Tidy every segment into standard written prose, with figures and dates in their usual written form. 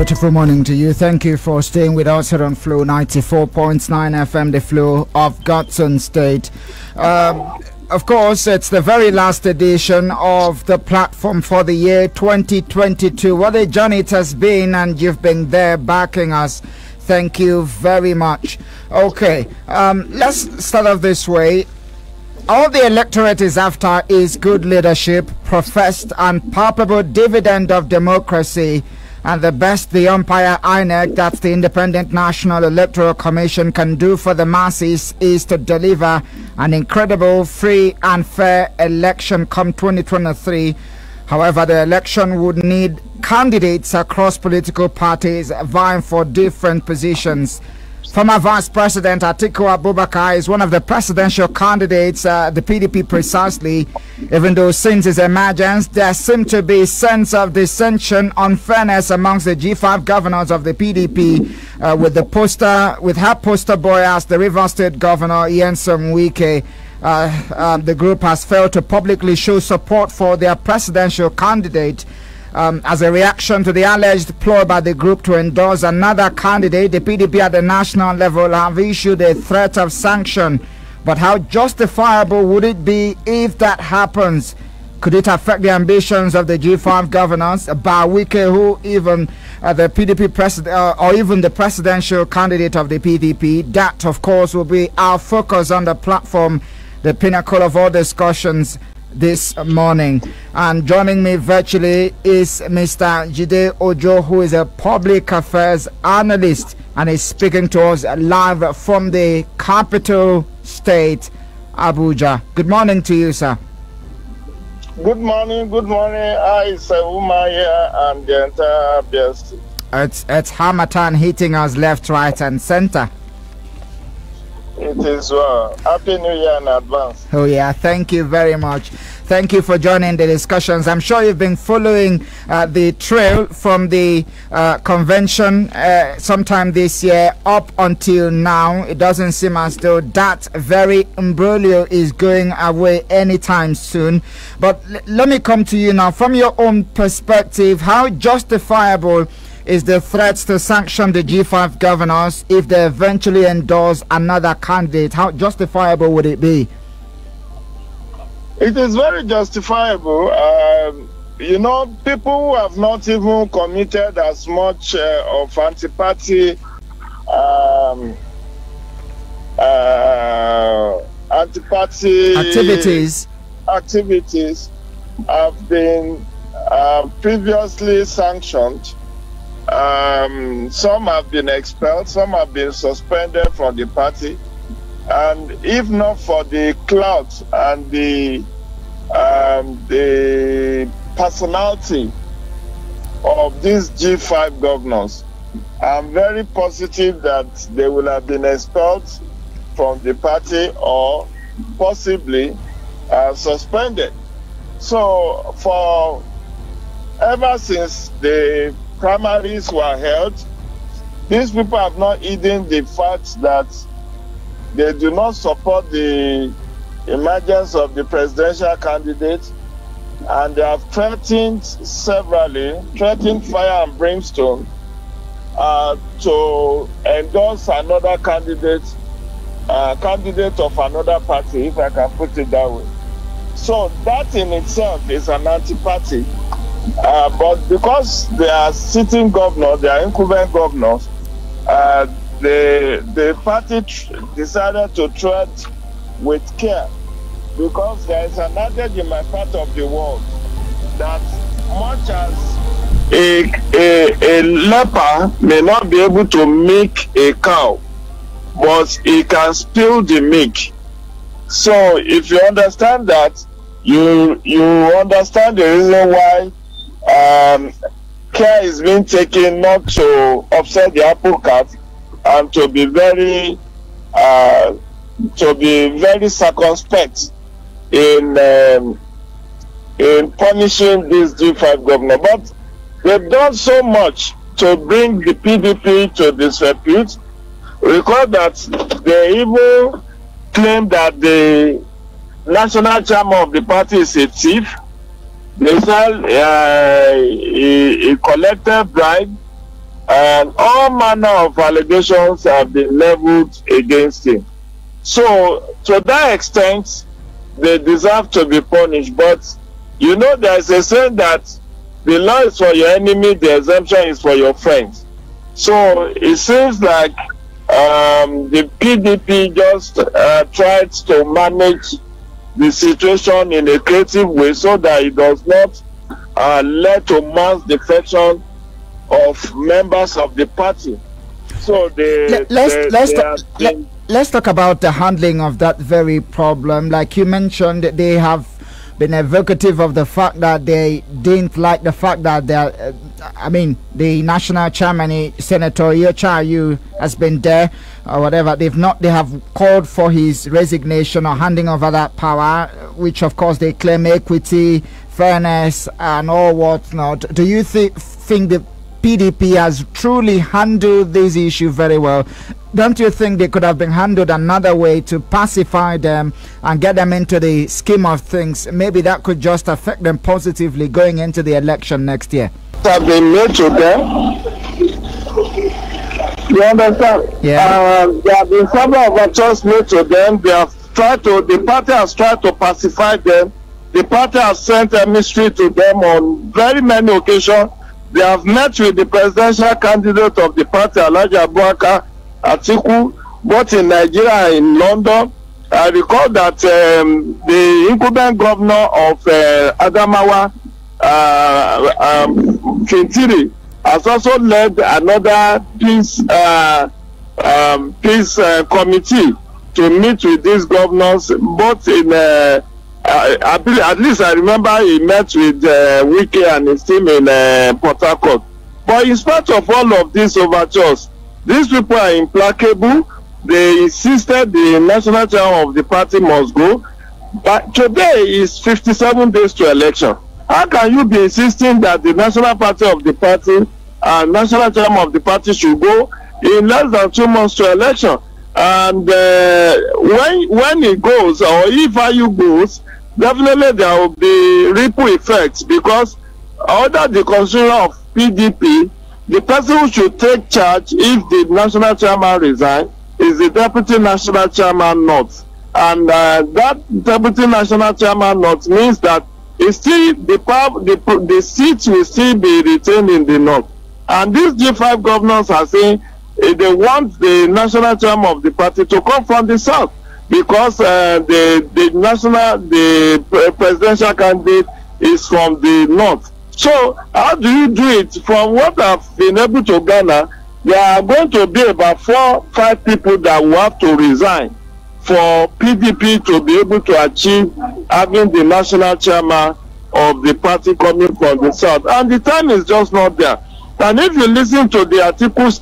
beautiful morning to you. Thank you for staying with us here on Flow 94.9 FM, the Flow of Godson State. Of course, it's the very last edition of the platform for the year 2022. What a journey it has been, and you've been there backing us. Thank you very much. Okay, let's start off this way. All the electorate is after is good leadership, professed and palpable dividend of democracy, and the best the umpire INEC, that's the Independent National Electoral Commission, can do for the masses is to deliver an incredible, free and fair election come 2023. However, the election would need candidates across political parties vying for different positions. Former Vice President Atiku Abubakar is one of the presidential candidates, the PDP precisely. Even though since his emergence, there seemed to be a sense of dissension, unfairness amongst the G5 governors of the PDP, with her poster boy as the Rivers State Governor, Nyesom Wike. The group has failed to publicly show support for their presidential candidate. As a reaction to the alleged ploy by the group to endorse another candidate, the PDP at the national level have issued a threat of sanction. But how justifiable would it be if that happens? Could it affect the ambitions of the G5 governors, Wike, who even the PDP president, or even the presidential candidate of the PDP? That, of course, will be our focus on the platform, the pinnacle of all discussions this morning. And joining me virtually is Mr. Jide Ojo, who is a public affairs analyst and is speaking to us live from the capital state, Abuja. Good morning to you, sir. Good morning, good morning. It's Uma here and the entire BST. It's Hamatan hitting us left, right and center. It is well. Happy New Year in advance. Oh yeah, thank you very much. Thank you for joining the discussions. I'm sure you've been following the trail from the convention sometime this year up until now. It doesn't seem as though that very imbroglio is going away anytime soon. But let me come to you now. From your own perspective, how justifiable is the threats to sanction the G5 governors if they eventually endorse another candidate? How justifiable would it be? It is very justifiable. You know, people who have not even committed as much of anti-party activities have been previously sanctioned. Some have been expelled, some have been suspended from the party, and if not for the clout and the personality of these G5 governors, I'm very positive that they will have been expelled from the party or possibly suspended. So ever since the primaries were held, these people have not hidden the fact that they do not support the emergence of the presidential candidate, and they have threatened fire and brimstone to endorse another candidate of another party, if I can put it that way. So that in itself is an anti-party. But because they are sitting governors, they are incumbent governors, the party decided to tread with care, because there is an adage in my part of the world that much as a leper may not be able to milk a cow, but he can spill the milk. So if you understand that, you understand the reason why care is being taken not to upset the apple cart and to be very circumspect in punishing this G5 governor. But they've done so much to bring the PDP to disrepute. Recall that they even claim that the national chairman of the party is a thief. They said he collected bribe and all manner of allegations have been leveled against him. So, to that extent, they deserve to be punished. But, you know, there's a saying that the law is for your enemy, the exemption is for your friends. So, it seems like the PDP just tried to manage the situation in a creative way so that it does not lead to mass defection of members of the party. So let's talk about the handling of that very problem. Like you mentioned, they have been evocative of the fact that they didn't like the fact that the national chairman, Senator Yochayu, has been there or whatever. They have called for his resignation or handing over that power, which of course they claim equity, fairness, and all whatnot. Do you think the PDP has truly handled this issue very well? Don't you think they could have been handled another way to pacify them and get them into the scheme of things? Maybe that could just affect them positively going into the election next year. Have been made to them. You understand? Yeah. There have been several overtures made to them. The party has tried to pacify them. The party has sent a mystery to them on very many occasions. They have met with the presidential candidate of the party, Alhaji Abubakar Atiku, both in Nigeria and in London. I recall that the incumbent governor of Adamawa, Kintiri, has also led another peace committee to meet with these governors, both in at least I remember he met with Wike and his team in Port Harcourt. But in spite of all of these overtures, these people are implacable. They insisted the national chairman of the party must go. But today is 57 days to election. How can you be insisting that the national party of the party and national chairman of the party should go in less than 2 months to election? And when he goes, or if IU goes, definitely there will be ripple effects, because under the constitution of PDP, the person who should take charge if the national chairman resigns is the deputy national chairman not. And that deputy national chairman not means that it's still the seats will still be retained in the north. And these G5 governors are saying they want the national chairman of the party to come from the south, because the presidential candidate is from the north. So how do you do it? From what I've been able to gather, there are going to be about 4-5 people that will have to resign for PDP to be able to achieve having the national chairman of the party coming from the south. And the time is just not there. And if you listen to the Atiku's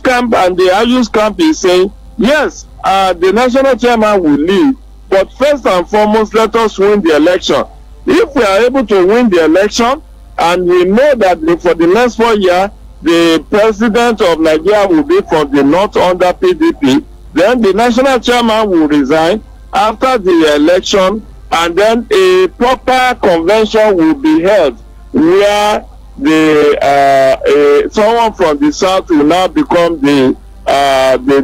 camp and the IU's camp is saying, yes, the national chairman will leave, but first and foremost, let us win the election. If we are able to win the election, and we know that for the next 4 years, the president of Nigeria will be from the north under PDP, then the national chairman will resign after the election, and then a proper convention will be held where someone from the south will now become the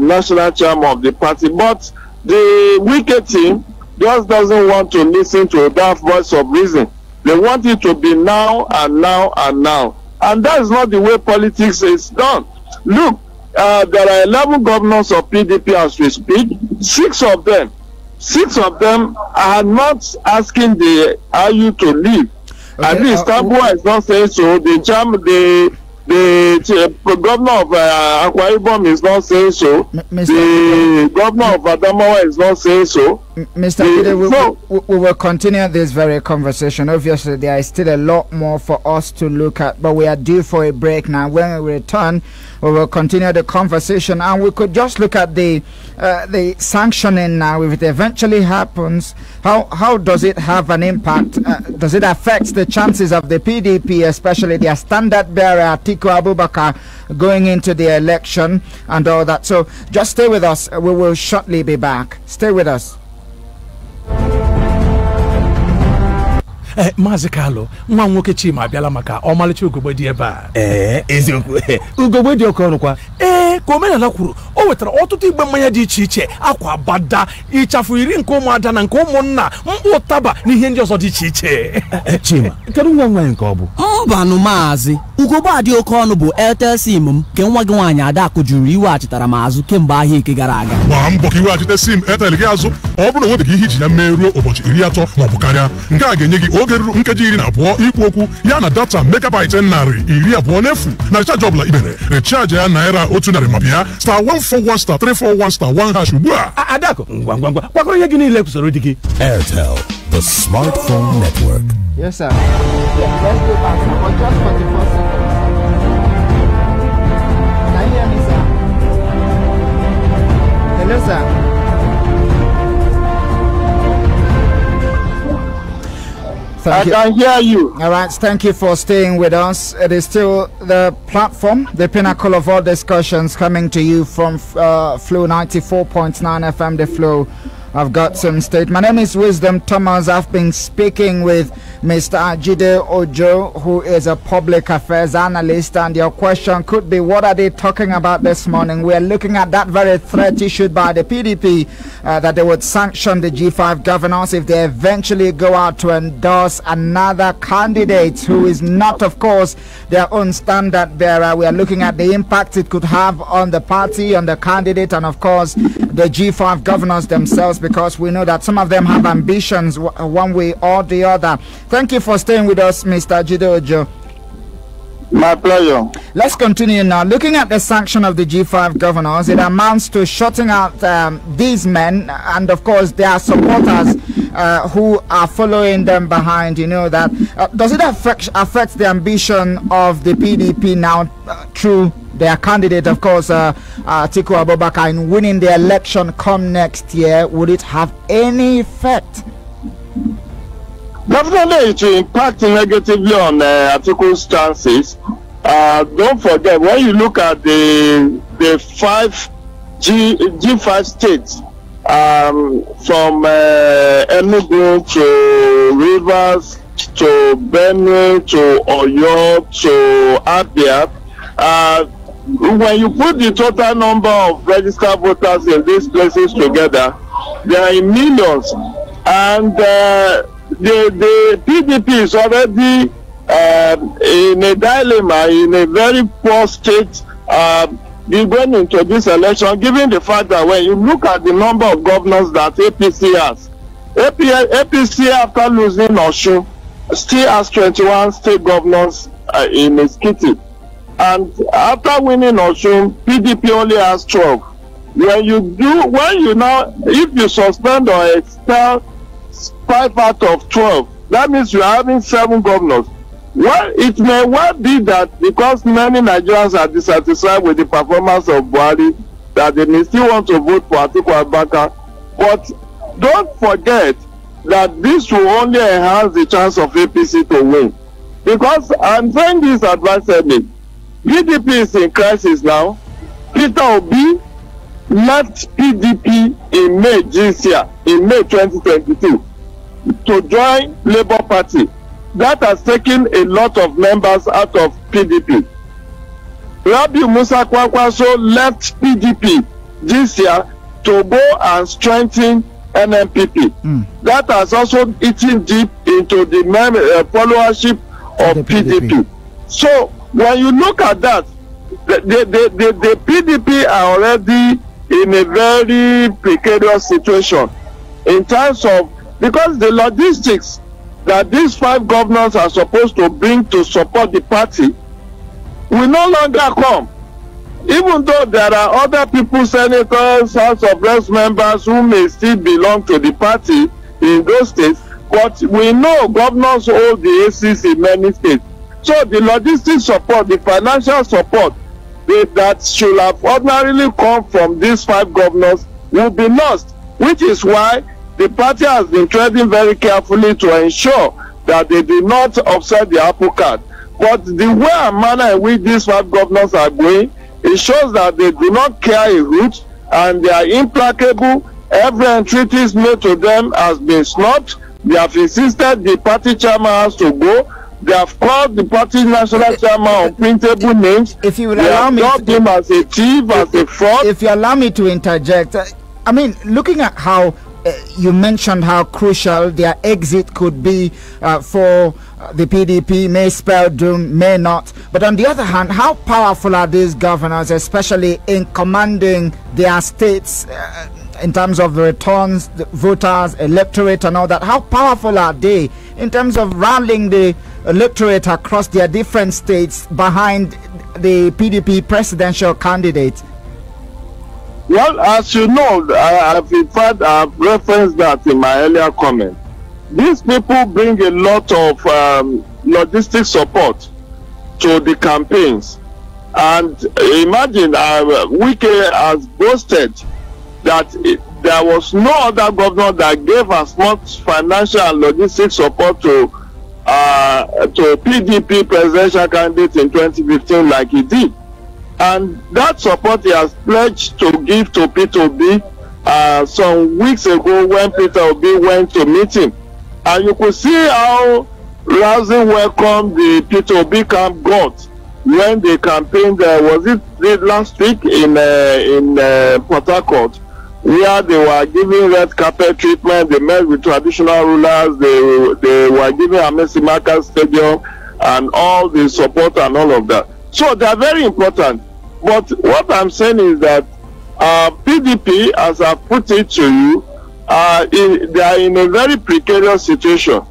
national chairman of the party. But the wicked team just doesn't want to listen to that voice of reason. They want it to be now and now and now. And that is not the way politics is done. Look, there are 11 governors of PDP as we speak. Six of them are not asking the IU to leave. Okay, at least Tambua is not saying so. The governor of Akwa Ibom is not saying so. The governor of Adamawa is not saying so. Mr. Pide, we will continue this very conversation. Obviously, there is still a lot more for us to look at, but we are due for a break now. When we return, we will continue the conversation, and we could just look at the sanctioning now. If it eventually happens, how does it have an impact? Does it affect the chances of the PDP, especially their standard bearer Atiku Abubakar, going into the election and all that? So just stay with us. We will shortly be back. Stay with us. Mazikalo, nwa nwoke Chima abịala maka ọmalịcha ugogbe eba. Eziokwu. Ugogbe dị oke ọnụ kwa. Ka omenala kwuru, o wetara ọtụtụ igbe mmanya dị iche iche, akwa bada, ịchafụ iri nke ụmụada na nke ụmụnna, mkpụ ụtaba na ihe ndị ọzọ dị iche iche. Chima, kedu nwa nwaanyị nke ọ bụ? Banụ maazị, ugogbe a dị oke ọnụ bụ Airtel SIM m, nke nwa gị nwaanyị Adakụ jụrụ iweghachitara m azụ kemgbe ahịa eke gara aga. Gbaa mbọ ka iweghachite SIM Airtel gị azụ, ọ bụrụ na o nweghị ihe iji ya mee ruo ụbọchị 30 ma ọ bụ karịa. Nke a ga-enye gị oge ruru nkeji 12 ikwu okwu ya na data megabyte 120 n'efu na recharge ọbụla ibere. Recharge ya naira 100 ma bịa *141*341*1# ugbu a. Adakụ, ngwa kwakọrọ ihe gị niile kwusoro di gị. Airtel, the smartphone network. Yes, sir. Let's go back for just 44 seconds. Can you hear me, sir? Hello, sir. I can hear you. All right, thank you for staying with us. It is still the platform, the pinnacle of all discussions, coming to you from Flow 94.9 FM, the Flow. I've got some state. My name is Wisdom Thomas. I've been speaking with Mr. Ajide Ojo, who is a public affairs analyst, and your question could be, what are they talking about this morning? We're looking at that very threat issued by the PDP that they would sanction the G5 governors if they eventually go out to endorse another candidate who is not, of course, their own standard bearer. We are looking at the impact it could have on the party, on the candidate, and of course the G5 governors themselves, because we know that some of them have ambitions one way or the other. Thank you for staying with us, Mr. Ajide Ojo. My pleasure. Let's continue now. Looking at the sanction of the G5 governors, it amounts to shutting out these men and, of course, their supporters who are following them behind. You know that. Does it affect the ambition of the PDP now through their candidate, of course, Atiku Abubakar, in winning the election come next year? Would it have any effect? Definitely, it will impact negatively on Atiku's chances. Don't forget, when you look at the G5 states, from Enugu to Rivers to Benue to Oyo to Abia, when you put the total number of registered voters in these places together, they are in millions, and the PDP is already in a dilemma, in a very poor state, going into this election, given the fact that when you look at the number of governors that APC has, APC after losing Osun still has 21 state governors in its kitty. And after winning Osun, PDP only has 12. If you suspend or expel 5 out of 12, that means you are having 7 governors. Well, it may well be that because many Nigerians are dissatisfied with the performance of Buhari, that they may still want to vote for Atiku Abubakar. But don't forget that this will only enhance the chance of APC to win. Because I'm saying this advisedly, PDP is in crisis now. Peter Obi left PDP in May this year, in May 2022, to join Labour Party. That has taken a lot of members out of PDP. Rabi Musa Kwankwaso left PDP this year to go and strengthen NNPP. That has also eaten deep into the followership of PDP. So when you look at that, the PDP are already in a very precarious situation in terms of, because the logistics that these 5 governors are supposed to bring to support the party will no longer come. Even though there are other people, senators, House of Reps members who may still belong to the party in those states, but we know governors hold the ACs in many states. So the logistic support, the financial support that should have ordinarily come from these 5 governors will be lost, which is why the party has been treading very carefully to ensure that they do not upset the apple cart. But the way and manner in which these 5 governors are going, it shows that they do not care a root and they are implacable. Every entreaties made to them has been snubbed, They have insisted the party chairman has to go. They have called the party national chairman on printable names. If you will they allow have me, dubbed him as a thief, as a fraud. If you allow me to interject, I mean, looking at how you mentioned how crucial their exit could be for the PDP, may spell doom, may not. But on the other hand, how powerful are these governors, especially in commanding their states in terms of the returns, the voters, electorate, and all that? How powerful are they in terms of rallying the electorate across their different states behind the PDP presidential candidate? Well, as you know, I've referenced that in my earlier comment. These people bring a lot of logistic support to the campaigns. And imagine, Wike has boasted that there was no other governor that gave as much financial and logistic support to PDP presidential candidate in 2015 like he did. And that support he has pledged to give to Peter Obi some weeks ago when Peter Obi went to meet him. And you could see how rousing welcome the Peter Obi camp got when they campaigned, was it last week in Port Harcourt, where they were giving red carpet treatment. They met with traditional rulers. They were giving Amesimaka Stadium and all the support and all of that. So they are very important. But what I'm saying is that PDP, as I put it to you, they are in a very precarious situation.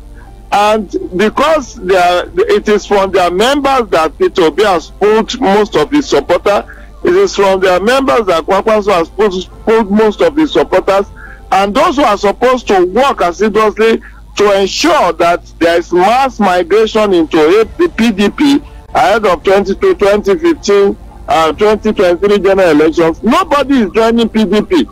And because it is from their members that Peter Obi has pulled most of his supporters, it is from their members that Kwakwanso has pulled most of his supporters, and those who are supposed to work assiduously to ensure that there is mass migration into the PDP ahead of 2015 and 2023 general elections. Nobody is joining PDP.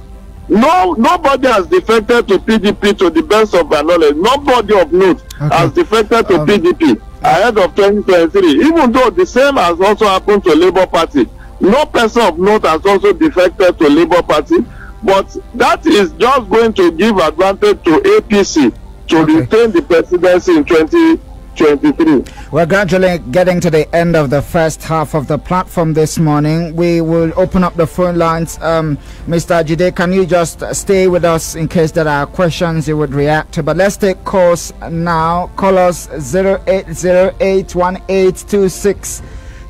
Nobody has defected to PDP to the best of my knowledge. Nobody of note has defected to PDP ahead of 2023. Even though the same has also happened to Labour Party. No person of note has also defected to Labour Party. But that is just going to give advantage to APC to retain the presidency in 2023. We're gradually getting to the end of the first half of the platform this morning. We will open up the phone lines. Mr. Jide, can you just stay with us in case there are questions you would react to? But let's take calls now. Call us 08081826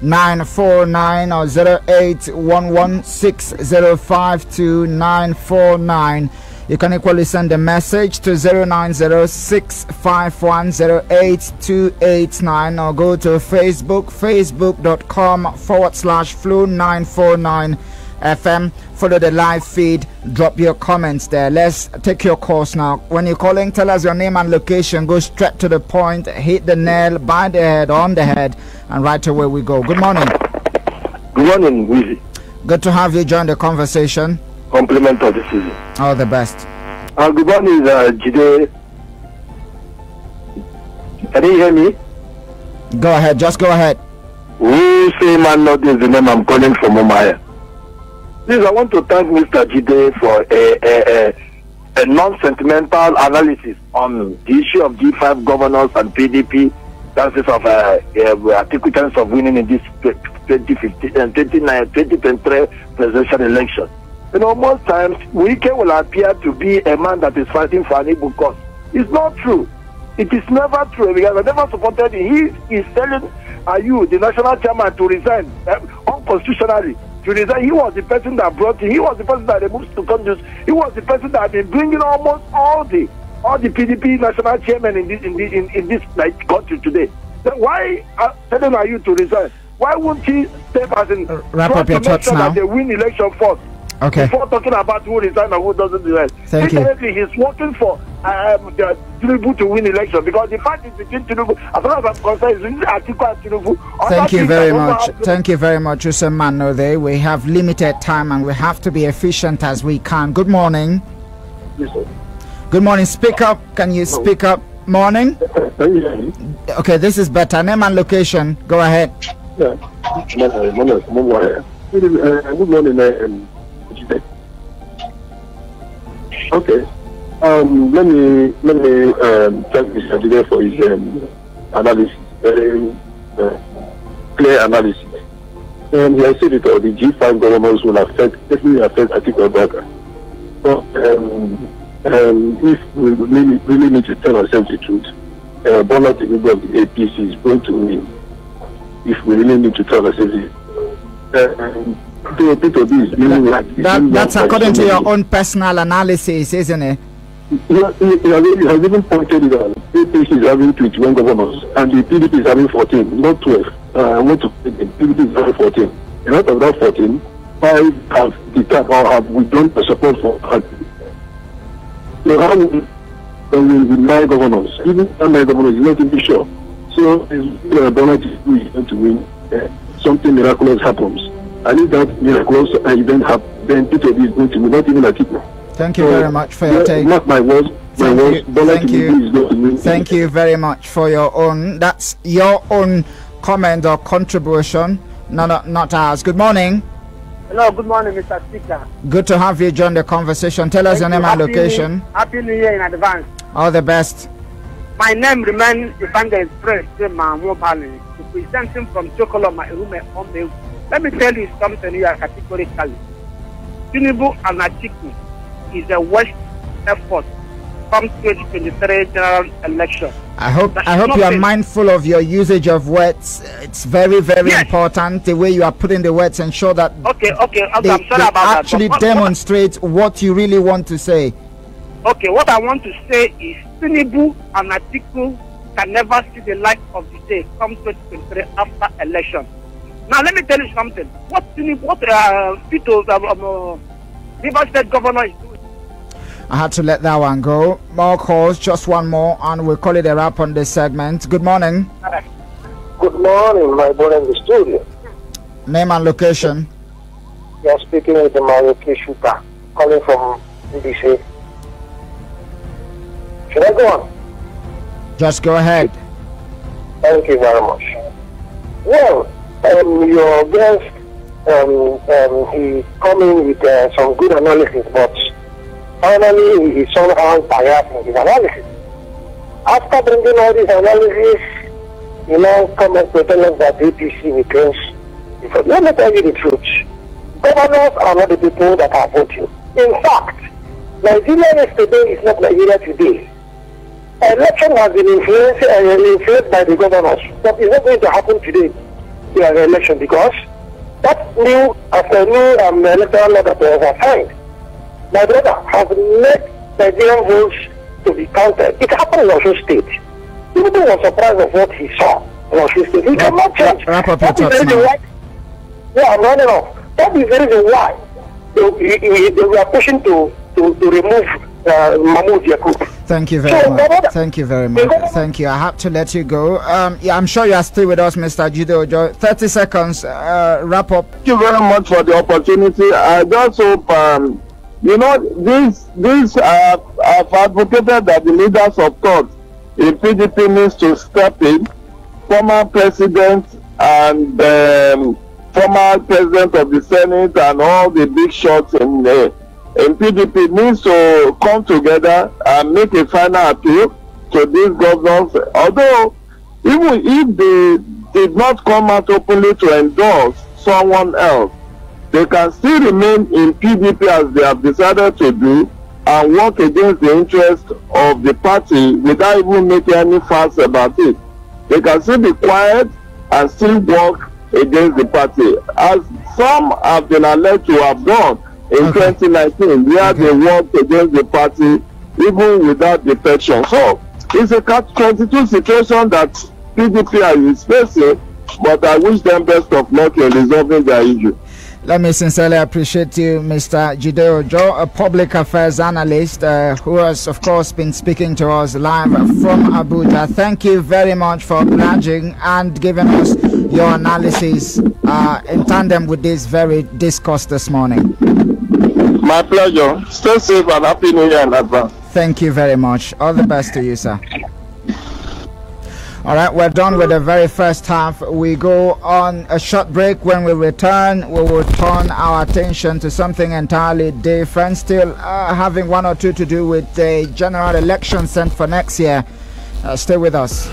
949 or 08116052 You can equally send a message to 0906510829 or go to facebook.com/Flu949FM. Follow the live feed, drop your comments there. Let's take your calls now. When you're calling, tell us your name and location. Go straight to the point, hit the nail by the head, on the head, and right away we go. Good morning. Good morning, Willie. Good to have you join the conversation. Compliment of the season. All the best. Good morning, Jide. Can you hear me? Go ahead, just go ahead. Who say man not is the name I'm calling from Omaya. Please, I want to thank Mr. Jide for a non-sentimental analysis on the issue of G5 governors and PDP chances of acquitance of winning in this 2023 presidential election. You know, most times Wike will appear to be a man that is fighting for an evil cause. It's not true. It is never true. We have never supported him. He is telling you, the national chairman, to resign unconstitutionally. To resign. He was the person that brought him. He was the person that removed to conduce. He was the person that had been bringing almost all the PDP national chairmen in this country today. Then why telling you to resign? Why won't he step as in wrap up your thoughts now? That they win election first? Okay. Before talking about who resigns and who doesn't resign. Thank you. He's working for Tinubu to win election, because the fact is between Tinubu, as far as I'm concerned, is Atiku and Tinubu. Thank you very much. Thank you very much, Usman Node. We have limited time and we have to be efficient as we can. Good morning. Yes, sir. Good morning. Speak up. Can you speak up? Morning. Okay, this is better. Name and location. Go ahead. Yeah. Good morning. Okay. Let me thank Mr. Jide for his analysis, very clear analysis. He has said it all. The G5 governors will definitely affect Atiku Abubakar. But if we really need to tell ourselves the truth, Bola Tinubu of the APC is going to win. If we really need to tell ourselves it. That's according to your own personal analysis, isn't it? He has even pointed it out. APC is having 21 governors, and the PDP is having 14, not 12. I want to say the PDP is having 14. And out of that 14, 5 have declared or have withdrawn the support for party. So how will with 9 governors? Even 9 governors is not even sure. So Donald is going to win. Something miraculous happens. And if that miraculous event happens, then P2B is going to win, not even a ticket. Thank you very much for your take. Not my words. Thank you very much for your own. That's your own comment or contribution, not ours. Good morning. Hello, good morning, Mr. Speaker. Good to have you join the conversation. Tell us your name and location. Happy New Year in advance. All the best. My name remains Evangelist Prince Mahmoud, representing from Chokoloma, Irume, Ombe. Let me tell you something here categorically. Tinubu and Atiku is a worst effort from 2023 general election. I hope you are mindful of your usage of words. It's very, very important the way you are putting the words. Ensure that I'm sorry about that. Actually demonstrate what you really want to say. Okay, what I want to say is Tinubu and Atiku can never see the light of the day come 2023 after election. Now let me tell you something. What Pito's River State Governor is doing. I had to let that one go. More calls, just one more, and we'll call it a wrap on this segment. Good morning. Good morning, my boy in the studio. Name and location. You're speaking with the Maruki Shuka, calling from BBC. Should I go on? Just go ahead. Thank you very much. Well, your guest, he coming with some good analysis, but finally he somehow biased in his analysis. After bringing all this analysis, he now come and tell us that APC returns. Let me tell you the truth. Governors are not the people that are voting. In fact, Nigeria yesterday is not Nigeria today. Election has been influenced by the governors, but it's not going to happen today. The election, because that new electoral law that was assigned, my brother has made Nigerian votes to be counted. It happened in Osun State. People were surprised of what he saw in Osun State. He cannot change. Wrap up your thoughts now. Yeah, I'm running off. That is the reason why they were pushing to remove Mahmoud Yakub. Thank you very much. Thank you very much. Thank you. I have to let you go. Yeah, I'm sure you are still with us, Mr. Jide Ojo. 30 seconds. Wrap up. Thank you very much for the opportunity. I just hope, I've advocated that the leaders of thought in PDP needs to step in. Former president and former president of the Senate and all the big shots in PDP needs to come together and make a final appeal to these governors. Although, even if they did not come out openly to endorse someone else, they can still remain in PDP as they have decided to do and work against the interest of the party without even making any fuss about it. They can still be quiet and still work against the party, as some have been alleged to have done in 2019, where they worked against the party even without defection. So it's a catch-22 situation that PDP is facing, but I wish them best of luck in resolving their issue. Let me sincerely appreciate you, Mr. Jide Ojo, a public affairs analyst who has, of course, been speaking to us live from Abuja. Thank you very much for obliging and giving us your analysis in tandem with this very discourse this morning. My pleasure. Stay safe and happy New Year in advance. Thank you very much. All the best to you, sir. All right, we're done with the very first half. We go on a short break. When we return, we will turn our attention to something entirely different, still having one or two to do with the general election sent for next year. Stay with us.